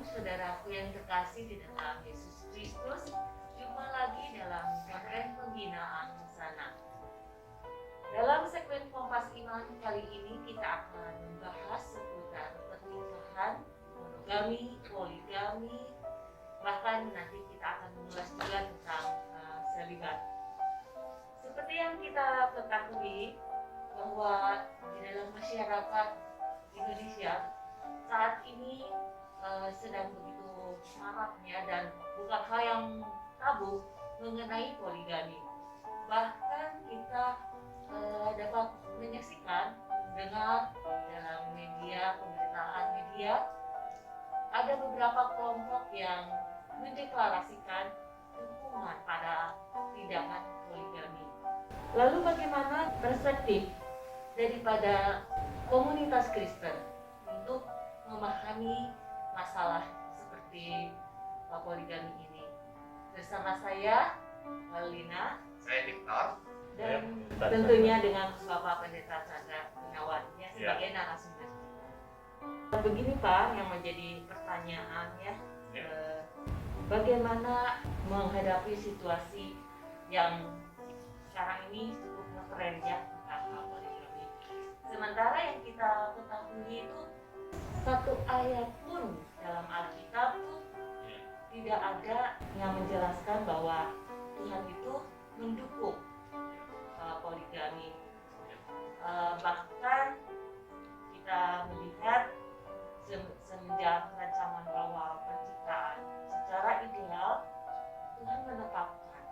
Shalom, saudaraku yang terkasih di dalam Yesus Kristus. Jumpa lagi dalam konten pembinaan sana. Dalam segmen Kompas Iman kali ini kita akan membahas seputar pernikahan, monogami, poligami, bahkan nanti kita akan mengulas juga tentang selibat. Seperti yang kita ketahui bahwa di dalam masyarakat Indonesia saat ini sedang begitu maraknya dan bukan hal yang tabu mengenai poligami. Bahkan kita dapat menyaksikan, mendengar dalam media, pemberitaan media, ada beberapa kelompok yang mendeklarasikan dukungan pada tindakan poligami. Lalu bagaimana perspektif daripada komunitas Kristen untuk memahami masalah seperti poligami ini? Bersama saya, Lina, saya Victor, dan tentunya dengan Bapak Pendeta Chandra Gunawan sebagai narasumber. Begini Pak, yang menjadi pertanyaan bagaimana menghadapi situasi yang sekarang ini cukup ngetren tentang poligami. Sementara yang kita ketahui itu satu ayat pun dalam Alkitab tuh tidak ada yang menjelaskan bahwa Tuhan itu mendukung poligami. Bahkan kita melihat semenjak rancangan awal penciptaan secara ideal Tuhan menetapkan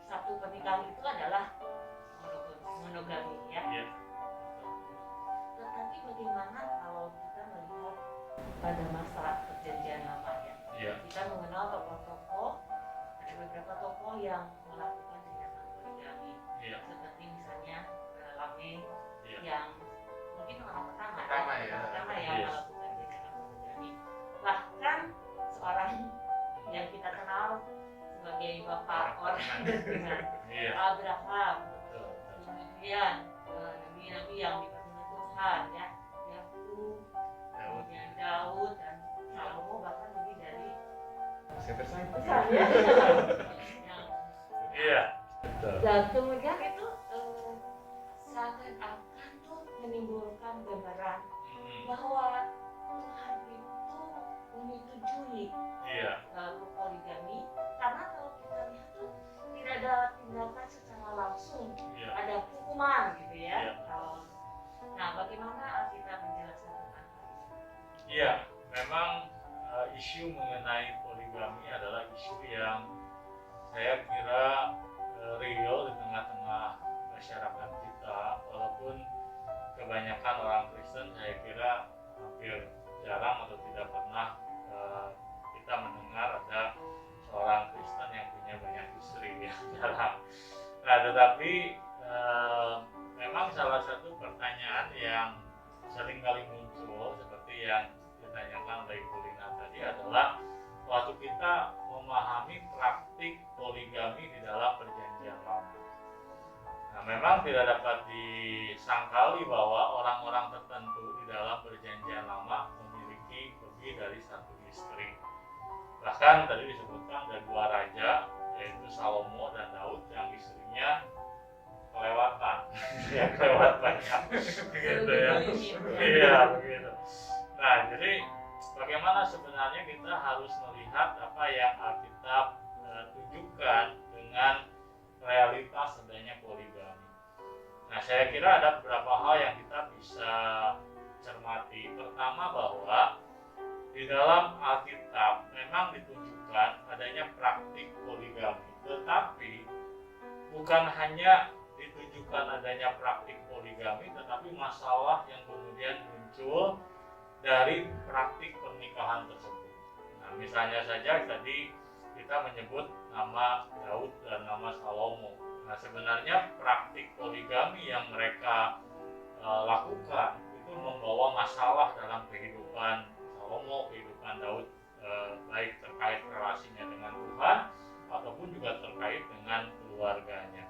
satu pernikahan itu adalah monogami Tetapi bagaimana kalau kita melihat pada masa perjanjian lama kita mengenal tokoh-tokoh, ada beberapa tokoh yang melakukan tindakan poligami, seperti misalnya Lamek yang mungkin orang pertama melakukan tindakan poligami. Bahkan seorang yang kita kenal sebagai bapak orang dengan Abraham, kemudian nabi-nabi yang dipenuhi Tuhan Yakub, kemudian Daud dan Salomo, bahkan lebih dari dan kemudian itu seakan-akan tuh menimbulkan gambaran bahwa Tuhan itu menyetujui poligami, karena kalau kita lihat tuh tidak ada tindakan secara langsung, ada hukuman Nah, bagaimana kita menjelaskan tentang hal ini? Memang isu mengenai poligami adalah isu yang saya kira real di tengah-tengah masyarakat kita, walaupun kebanyakan orang Kristen saya kira hampir jarang atau tidak pernah kita mendengar ada seorang Kristen yang punya banyak istri, jarang. Nah, tetapi memang salah satu pertanyaan yang sering kali muncul seperti yang ditanyakan oleh Ibu Lina tadi adalah waktu kita memahami praktik poligami di dalam perjanjian lama. Nah, memang tidak dapat disangkali bahwa orang-orang tertentu di dalam perjanjian lama memiliki lebih dari satu istri. Bahkan tadi disebutkan ada dua raja, yaitu Salomo dan Daud, yang istrinya kelewatan, kelewat banyak, begitu begitu. Nah, jadi bagaimana sebenarnya kita harus melihat apa yang Alkitab tunjukkan dengan realitas adanya poligami. Nah, saya kira ada beberapa hal yang kita bisa cermati. Pertama, bahwa di dalam Alkitab memang ditunjukkan adanya praktik poligami, tetapi bukan hanya ditunjukkan adanya praktik poligami, tetapi masalah yang kemudian muncul dari praktik pernikahan tersebut. Nah, misalnya saja tadi kita menyebut nama Daud dan nama Salomo. Nah, sebenarnya praktik poligami yang mereka lakukan itu membawa masalah dalam kehidupan Salomo, kehidupan Daud, baik terkait relasinya dengan Tuhan ataupun juga terkait dengan keluarganya.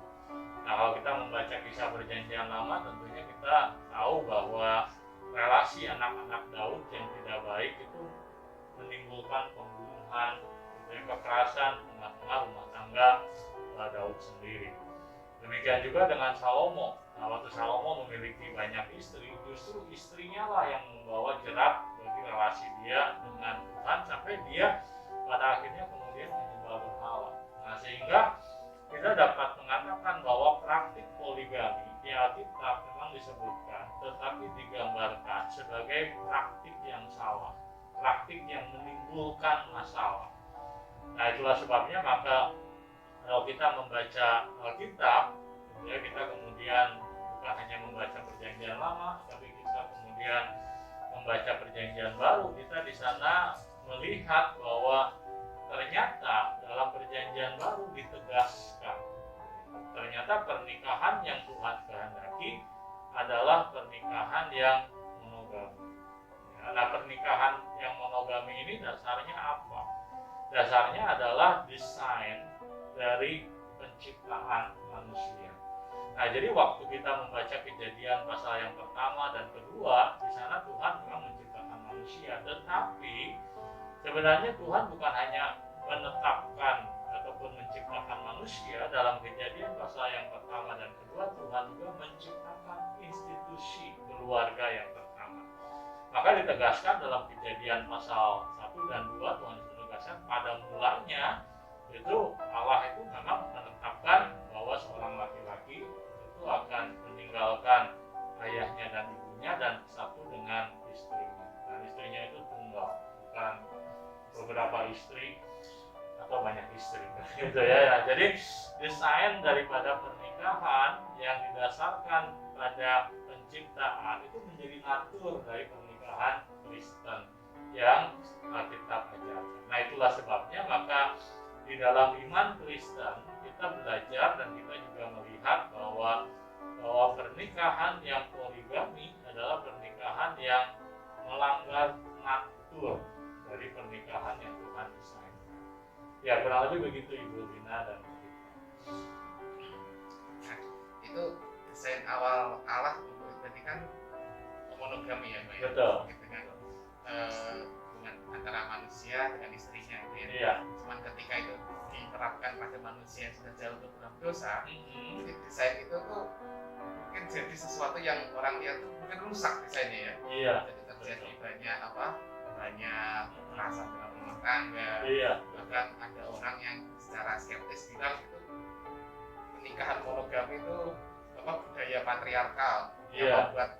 Nah, kalau kita membaca kisah perjanjian lama, tentunya kita tahu bahwa relasi anak-anak Daud yang tidak baik itu menimbulkan melakukan pembunuhan, kekerasan di tengah-tengah rumah tangga Daud sendiri. Demikian juga dengan Salomo. Nah, waktu Salomo memiliki banyak istri, justru istrinya lah yang membawa jerat bagi relasi dia dengan Tuhan sampai dia pada akhirnya kemudian menyembah berhala. Nah, sehingga kita dapat mengatakan bahwa praktik poligami di Alkitab memang disebutkan, tetapi digambarkan sebagai praktik yang salah, praktik yang menimbulkan masalah. Nah, itulah sebabnya maka kalau kita membaca Alkitab, ya, kita kemudian bukan hanya membaca Perjanjian Lama, tapi kita kemudian membaca Perjanjian Baru. Kita di sana melihat bahwa ternyata dalam Perjanjian Baru ditegaskan, ternyata pernikahan yang Tuhan kehendaki adalah pernikahan yang monogami. Nah, pernikahan yang monogami ini dasarnya apa? Dasarnya adalah desain dari penciptaan manusia. Nah, jadi waktu kita membaca Kejadian pasal yang pertama dan kedua, di sana Tuhan memang menciptakan manusia, tetapi sebenarnya Tuhan bukan hanya menetapkan ataupun menciptakan manusia. Dalam Kejadian pasal yang pertama dan kedua, Tuhan juga menciptakan institusi keluarga yang pertama. Maka ditegaskan dalam Kejadian pasal 1 dan 2, Tuhan menegaskan pada mulanya itu Allah itu memang menetapkan bahwa seorang laki-laki itu akan meninggalkan ayahnya dan ibunya dan satu dengan istrinya. Dan istrinya itu tunggal, bukan beberapa istri atau banyak istri, gitu ya. Nah, jadi desain daripada pernikahan yang didasarkan pada penciptaan itu menjadi natur dari pernikahan Kristen yang Alkitab ajarkan. Nah, itulah sebabnya maka di dalam iman Kristen kita belajar dan kita juga melihat bahwa pernikahan yang poligami adalah pernikahan yang melanggar natur dari pernikahan yang Tuhan desain. Ya, kurang lebih begitu Ibu Lina dan kita. Nah, itu desain awal Allah berarti kan monogami ya, Pak ya? Betul. Dengan hubungan antara manusia dengan istrinya itu ya. Iya. Cuman ketika itu diterapkan pada manusia yang sudah jauh dalam dosa, jadi desain itu tuh mungkin jadi sesuatu yang orang lihat tuh mungkin rusak desainnya ya. Iya. Jadi terjadi banyak kekerasan dalam rumah tangga. Iya. Bahkan ada orang yang secara skeptis bilang itu pernikahan monogami itu budaya patriarkal yang membuat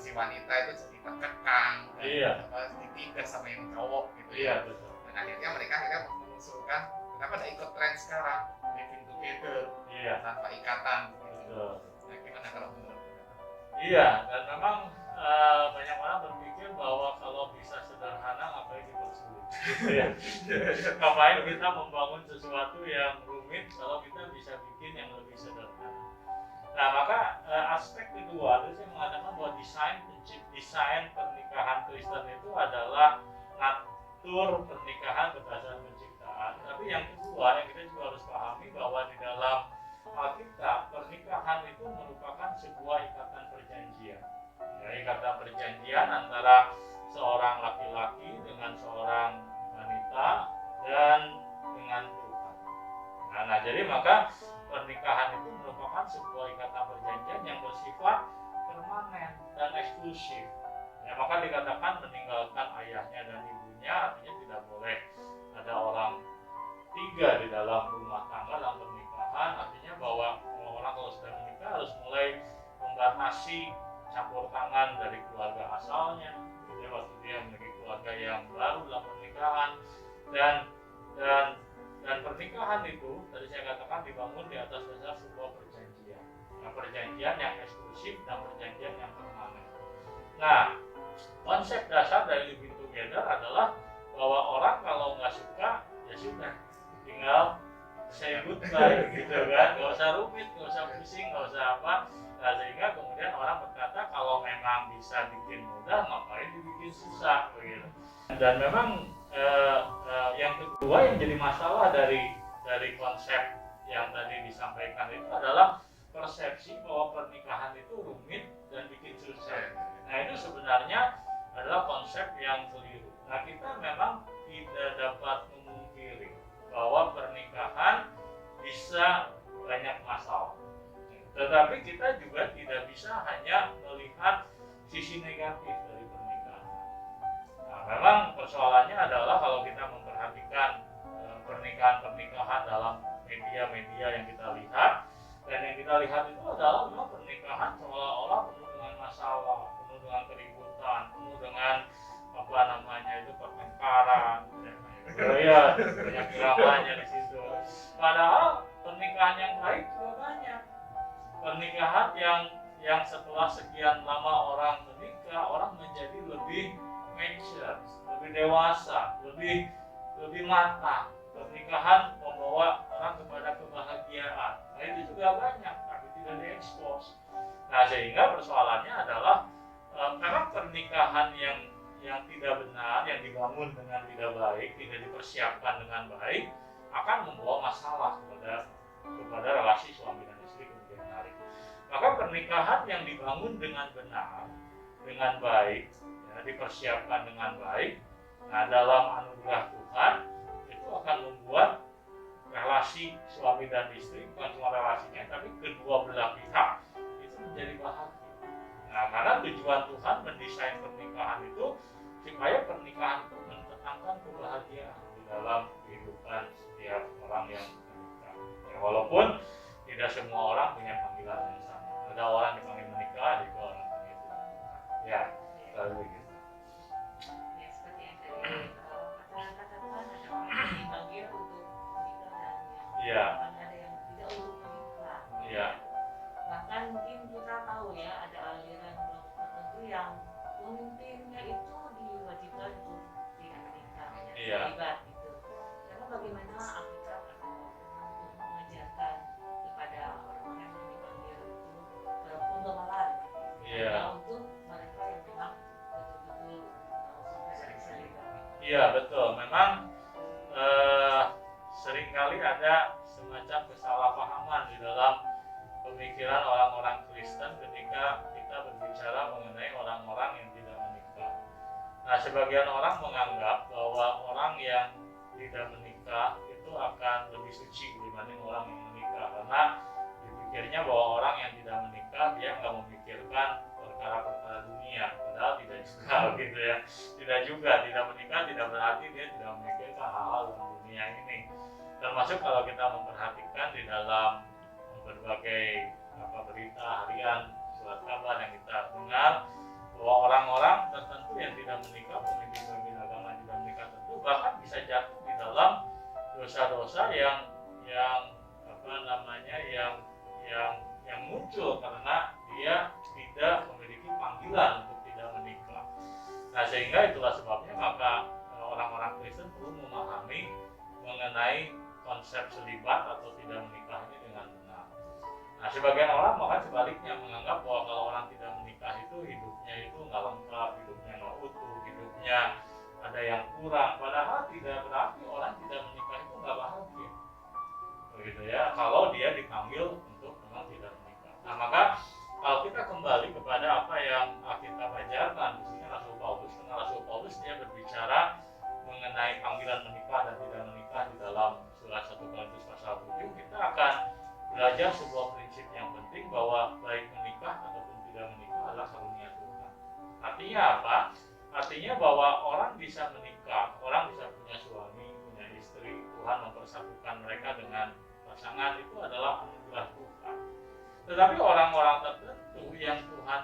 si wanita itu jadi terkekang dan ditindas sama yang cowok gitu ya. Betul. Dan akhirnya mereka mengusulkan kenapa tidak ikut tren sekarang, living together tanpa ikatan gitu. Nah, gimana kalau menurut Anda? Iya, dan memang banyak orang berpikir bahwa kalau bisa sederhana ngapain dipersulit gitu ya. Ngapain kita membangun sesuatu yang rumit kalau kita bisa bikin yang lebih sederhana. Nah, maka aspek kedua itu saya mengatakan bahwa desain pernikahan Kristen itu adalah natur pernikahan berdasarkan penciptaan. Tapi yang kedua yang kita juga harus pahami bahwa di dalam Alkitab pernikahan itu merupakan sebuah ikatan perjanjian. Ya, ikatan perjanjian antara seorang laki-laki dengan seorang wanita dan dengan Tuhan. Nah, jadi maka pernikahan itu merupakan sebuah ikatan perjanjian yang bersifat permanen dan eksklusif. Ya, maka dikatakan meninggalkan ayahnya dan ibunya, artinya tidak boleh ada orang tiga di dalam rumah tangga dalam pernikahan. Artinya bahwa orang kalau sudah menikah harus mulai membatasi campur tangan dari keluarga asalnya. Jadi waktu dia memiliki keluarga yang baru dalam pernikahan dan pernikahan itu tadi saya katakan dibangun di atas dasar sebuah perjanjian. Nah, perjanjian yang eksklusif dan perjanjian yang permanen. Nah, konsep dasar dari living together adalah bahwa orang kalau nggak suka ya sudah, tinggal say goodbye gitu kan, nggak usah rumit, nggak usah pusing, nggak usah apa. Nah, sehingga kemudian orang berkata kalau memang bisa bikin mudah, ngapain dibikin susah begitu. Dan memang yang kedua yang jadi masalah dari konsep yang tadi disampaikan itu adalah persepsi bahwa pernikahan itu rumit dan bikin susah. Nah, itu sebenarnya adalah konsep yang keliru. Nah, kita memang bisa banyak masalah. Tetapi kita juga tidak bisa hanya melihat sisi negatif dari pernikahan. Nah, memang persoalannya adalah kalau kita memperhatikan pernikahan dalam media-media yang kita lihat, dan yang kita lihat itu adalah memang pernikahan seolah-olah penuh dengan masalah, penuh dengan keributan, penuh dengan pertengkaran, ya banyak dramanya di situ. Padahal pernikahan yang baik juga banyak. Pernikahan yang setelah sekian lama orang menikah, orang menjadi lebih mature, lebih dewasa, lebih matang. Pernikahan membawa orang kepada kebahagiaan. Nah, itu juga banyak, tapi tidak diekspos. Nah, sehingga persoalannya adalah memang pernikahan yang tidak benar, yang dibangun dengan tidak baik, tidak dipersiapkan dengan baik, akan membawa masalah kepada relasi suami dan istri kemudian hari. Maka pernikahan yang dibangun dengan benar, dengan baik, ya, dipersiapkan dengan baik, nah dalam anugerah Tuhan itu akan membuat relasi suami dan istri, bukan cuma relasinya, tapi kedua belah pihak itu menjadi bahagia. Nah, karena tujuan Tuhan mendesain pernikahan itu supaya pernikahan itu mendatangkan kebahagiaan di dalam kehidupan setiap orang yang menikah. Ya, walaupun tidak semua orang punya panggilan yang sama. Ada orang dipanggil menikah, juga orang dipanggil menikah. Ya, selalu begitu. Ya, seperti yang tadi pasangan katakan, ada orang yang dipanggil untuk menikah dan yang ada yang tidak untuk menikah. Iya. Bahkan mungkin kita tahu ya, ada aliran tertentu yang pemimpinnya itu diwajibkan untuk tidak menikah, terlibat gitu. Karena bagaimana Alkitab untuk mengajarkan kepada orang-orang yang dipanggil itu penggebalan, untuk mereka yang memang betul-betul terlibat. Iya, betul. Memang seringkali ada semacam kesalahpahaman di dalam pemikiran orang-orang Kristen ketika kita berbicara mengenai orang-orang yang tidak menikah. Nah, sebagian orang menganggap bahwa orang yang tidak menikah itu akan lebih suci dibanding orang yang menikah, karena dipikirnya bahwa orang yang tidak menikah dia nggak memikirkan perkara-perkara dunia, padahal tidak juga gitu ya. Tidak juga, tidak menikah tidak berarti dia tidak memikirkan hal-hal dalam dunia ini. Termasuk kalau kita memperhatikan di dalam berbagai berita harian, surat kabar yang kita dengar, bahwa orang-orang tertentu yang tidak menikah, pemimpin-pemimpin agama yang tidak menikah tentu bahkan bisa jatuh di dalam dosa-dosa yang muncul karena dia tidak memiliki panggilan untuk tidak menikah. Nah, sehingga itulah sebabnya maka orang-orang Kristen perlu memahami mengenai konsep selibat atau tidak menikah ini dengan benar. Nah, sebagian orang bahkan sebaliknya menganggap bahwa kalau orang tidak menikah itu hidupnya itu nggak lengkap, hidupnya nggak utuh, hidupnya ada yang kurang. Padahal tidak berarti orang tidak menikah itu nggak bahagia, begitu ya. Kalau dia dipanggil untuk memang tidak menikah. Nah, maka kalau kita kembali kepada apa yang kita ajarkan di sini Rasul Paulus, karena Rasul Paulus dia berbicara mengenai panggilan menikah dan tidak menikah di dalam surat 1 Korintus pasal 7, kita akan belajar sebuah prinsip yang penting bahwa baik menikah ataupun tidak menikah adalah karunia Tuhan. Artinya apa? Artinya bahwa orang bisa menikah, orang bisa punya suami, punya istri, Tuhan mempersatukan mereka dengan pasangan, itu adalah anugerah Tuhan. Tetapi orang-orang tertentu yang Tuhan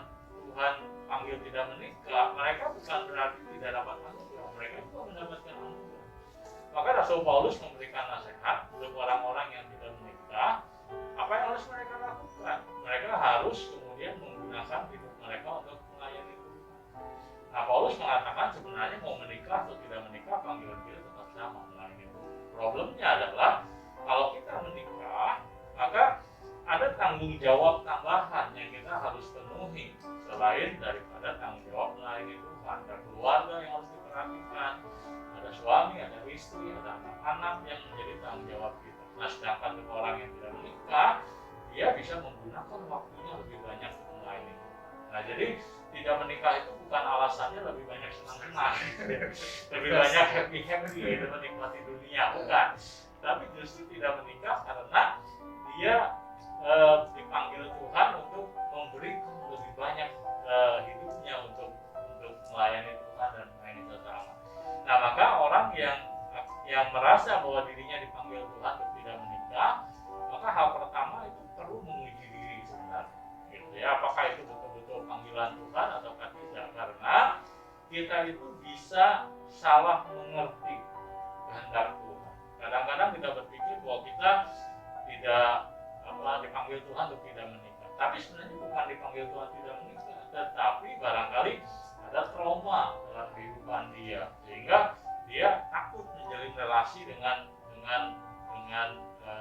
panggil tidak menikah, mereka bukan berarti tidak dapat anugerah, mereka juga mendapatkan anugerah. Maka Rasul Paulus memberikan nasihat untuk orang-orang yang tidak menikah. Apa yang harus mereka lakukan? Mereka harus kemudian menggunakan hidup mereka untuk melayani Tuhan. Nah, Paulus mengatakan sebenarnya mau menikah atau tidak menikah, panggilan kita tetap sama, melayani Tuhan. Problemnya adalah kalau kita menikah, maka ada tanggung jawab tambahan yang kita harus penuhi selain daripada tanggung jawab melayani Tuhan. Ada keluarga yang harus diperhatikan, ada suami, ada istri, ada anak-anak yang menjadi tanggung jawab kita. Nah, sedangkan untuk orang yang tidak menikah, dia bisa menggunakan waktunya lebih banyak untuk melayani Tuhan. Nah, jadi tidak menikah itu bukan alasannya lebih banyak senang-senang, lebih banyak happy-happy, menikmati dunia, bukan. Tapi justru tidak menikah karena dia dipanggil Tuhan untuk memberikan lebih banyak hidupnya untuk melayani Tuhan dan melayani sesama. Nah, maka orang yang merasa bahwa dirinya dipanggil Tuhan untuk tidak menikah, maka hal pertama itu perlu menguji diri sebenarnya, gitu ya. Apakah itu betul-betul panggilan Tuhan ataukah tidak? Karena kita itu bisa salah mengerti kehendak Tuhan. Kadang-kadang kita berpikir bahwa kita tidak dipanggil Tuhan untuk tidak menikah. Tapi sebenarnya bukan dipanggil Tuhan tidak menikah, tetapi barangkali ada trauma dalam kehidupan dia, sehingga dia takut menjalin relasi dengan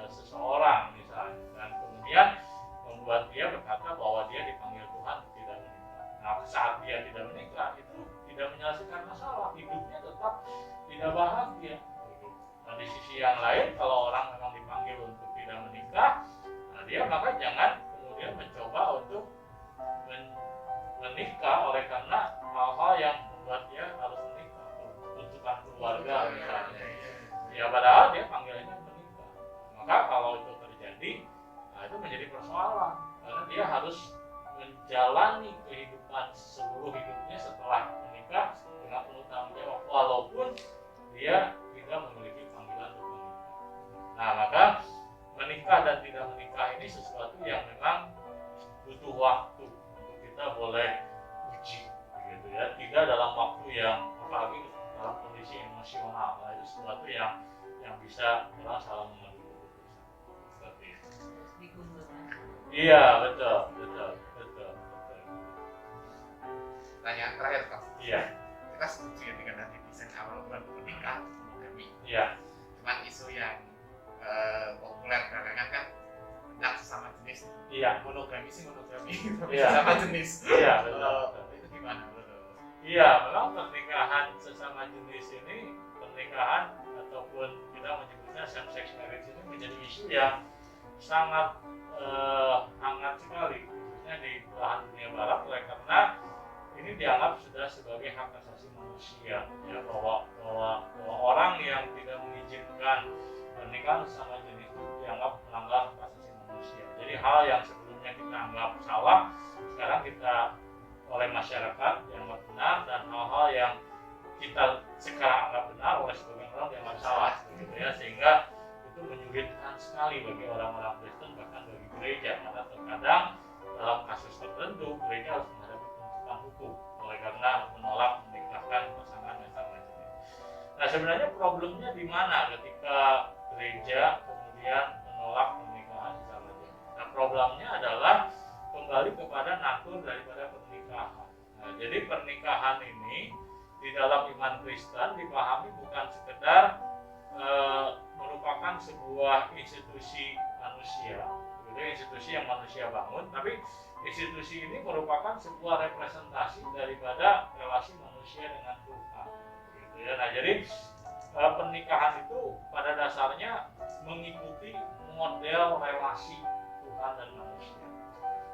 seseorang misalnya, dan kemudian membuat dia berkata bahwa dia dipanggil Tuhan untuk tidak menikah. Nah, saat dia tidak menikah itu tidak menyelesaikan masalah, hidupnya tetap tidak bahagia. Nah, di sisi yang lain, kalau orang memang dipanggil untuk tidak menikah, nah dia maka jangan kemudian mencoba untuk menikah oleh karena hal-hal yang membuat dia harus menikah, tuntutan keluarga misalnya. Ya padahal dia panggilannya menikah. Maka kalau itu terjadi, nah itu menjadi persoalan karena dia harus menjalani kehidupan seluruh hidupnya setelah menikah dengan penuh tanggung jawab, walaupun dia tidak memiliki panggilan untuk menikah. Nah, maka menikah dan tidak menikah ini sesuatu yang memang butuh waktu untuk kita boleh uji, gitu ya. Tidak dalam waktu yang, apalagi dalam kondisi emosional. Nah, itu sesuatu yang bisa orang salah mengambil keputusan. Seperti itu. Iya, betul. Pertanyaan terakhir, Pak. Iya. Kita setuju ya dengan tadi desain awal menikah monogami. Iya. Cuman isu yang populer belakangan kan hendak sesama jenis. Iya. Monogami tapi iya. sesama jenis. Iya, betul. Itu gimana? Iya, memang pernikahan sesama jenis ini, pernikahan ataupun kita menyebutnya same sex marriage ini menjadi isu yang sangat hangat sekali, khususnya di belahan dunia barat, oleh karena ini dianggap sudah sebagai hak asasi manusia, ya, bahwa orang yang tidak mengizinkan pernikahan sesama jenis itu dianggap melanggar hak asasi manusia. Jadi hal yang sebelumnya kita anggap salah, sekarang kita oleh masyarakat dianggap benar, dan hal-hal yang kita sekarang anggap benar oleh sebagian orang dianggap salah, gitu ya, sehingga itu menyulitkan sekali bagi orang-orang Kristen, bahkan bagi gereja, karena terkadang dalam kasus tertentu gereja harus menghadapi tuntutan hukum oleh karena menolak menikahkan pasangan yang sama jenis. Nah, sebenarnya problemnya di mana ketika gereja kemudian menolak pernikahan sesama jenis? Nah, problemnya adalah kembali kepada natur daripada pernikahan. Nah, jadi pernikahan ini di dalam iman Kristen dipahami bukan sekedar merupakan sebuah institusi manusia, gitu, institusi yang manusia bangun, tapi institusi ini merupakan sebuah representasi daripada relasi manusia dengan Tuhan, gitu ya. Nah, jadi pernikahan itu pada dasarnya mengikuti model relasi Tuhan dan manusia.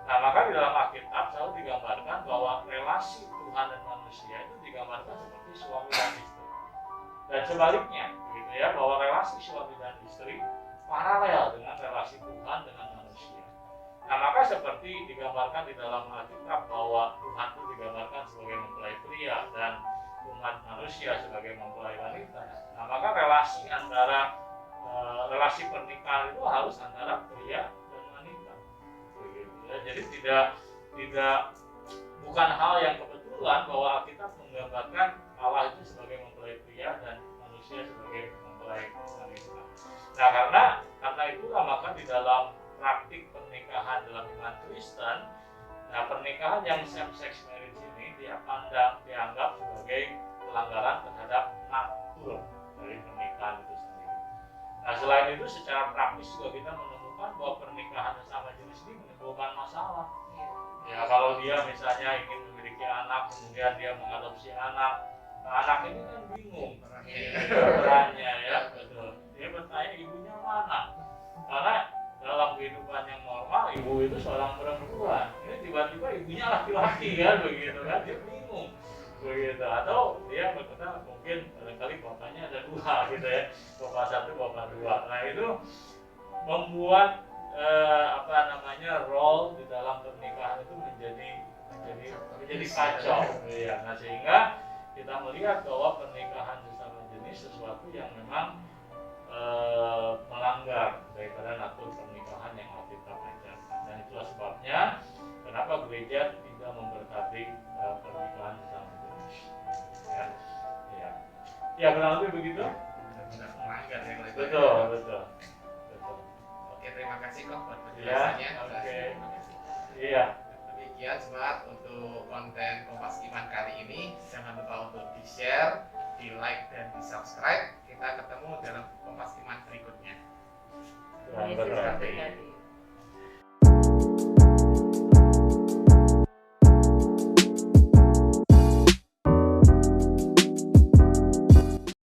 Nah, maka di dalam Alkitab selalu digambarkan bahwa relasi Tuhan dan manusia itu digambarkan seperti suami dan istri. Dan sebaliknya, gitu ya, bahwa relasi suami dan istri paralel dengan relasi Tuhan dengan manusia. Nah, maka seperti digambarkan di dalam Alkitab bahwa Tuhan itu digambarkan sebagai mempelai pria dan umat manusia sebagai mempelai wanita. Nah, maka relasi antara relasi pernikahan itu harus antara pria dan wanita. Begitu ya. Jadi tidak bukan hal yang kebetulan bahwa Alkitab menggambarkan Allah itu sebagai mempelai pria dan manusia sebagai mempelai wanita. Nah, karena itulah maka di dalam praktik pernikahan dalam iman Kristen, nah pernikahan yang same sex marriage ini dianggap sebagai pelanggaran terhadap natur dari pernikahan itu sendiri. Nah, selain itu secara praktis juga kita menemukan bahwa pernikahan sesama jenis ini menimbulkan masalah. Ya, kalau dia misalnya ingin memiliki anak, kemudian dia mengadopsi anak, nah anak ini kan bingung perannya, ya, betul. Dia bertanya ibunya mana? Karena dalam kehidupan yang normal ibu itu seorang perempuan, ini tiba-tiba ibunya laki-laki kan, begitu kan, dia bingung begitu. Atau dia berkata mungkin barangkali bapaknya ada dua, gitu ya, bapak satu bapak dua. Nah, itu membuat role di dalam pernikahan itu menjadi kacau. Ya, nah sehingga kita melihat bahwa pernikahan sesama jenis sesuatu yang memang melanggar daripada natur pernikahan yang Alkitab ajarkan. Dan itulah sebabnya kenapa gereja tidak memberkati pernikahan sesama jenis. Ya, kurang lebih begitu. Benar-benar melanggar ya kalau itu. Betul. Oke, terima kasih kok buat Ya, penjelasannya. oke. Iya. Demikian Sobat untuk konten Kompas Iman kali ini. Jangan lupa untuk di-share, di-like, dan di-subscribe. Kita ketemu dalam Kompas Iman berikutnya. Tuhan Yesus berkati. memberkati.